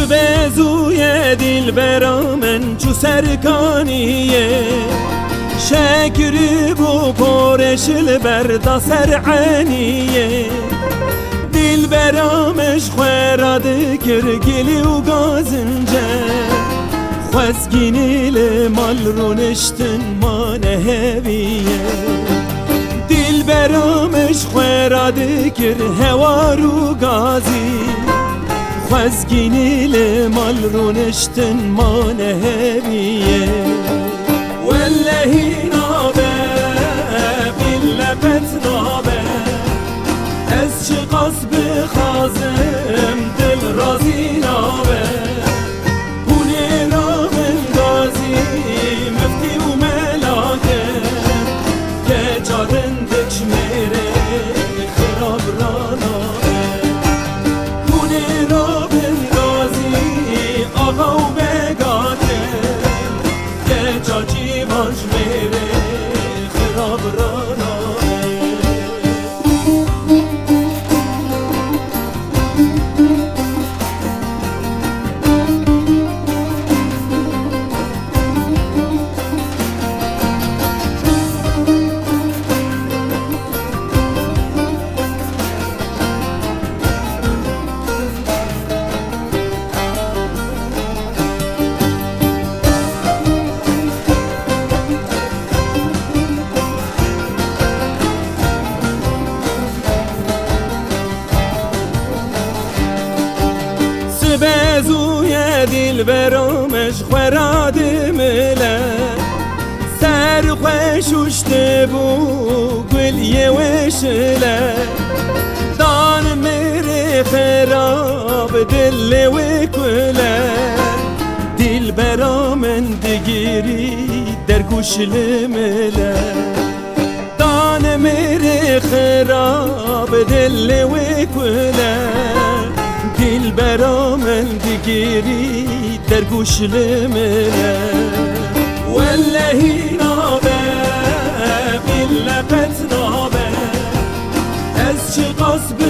سبزوی دل برامن چو سرکانیه شکری بو پرشل بردا سرعانیه دل برامش خوراده کرگلی و گازنجه خوزگینی لمال رو نشتن مانه هویه دل برامش خوراده کر هوار و گازی خوزگینی لمال رو نشتن مانه هویه والله نابه باللبت نابه از چه قصب خازم دل رازی نابه پونه رابن گازی مفتی و ملاکه که جارندش میره خراب را نابه پونه رابن گازی آقا و بگاته که جاجی باش میره خراب را نابه بزوی دل برامش خوراد مله سر خوشوشته بو گلیه وشله دان میره خراب دل و کله دل برامن دگیری در گوشل مله دان میره خراب دل و کله دل برامن دگیری در گوشل منه والله نابه باللبت نابه از چه قصب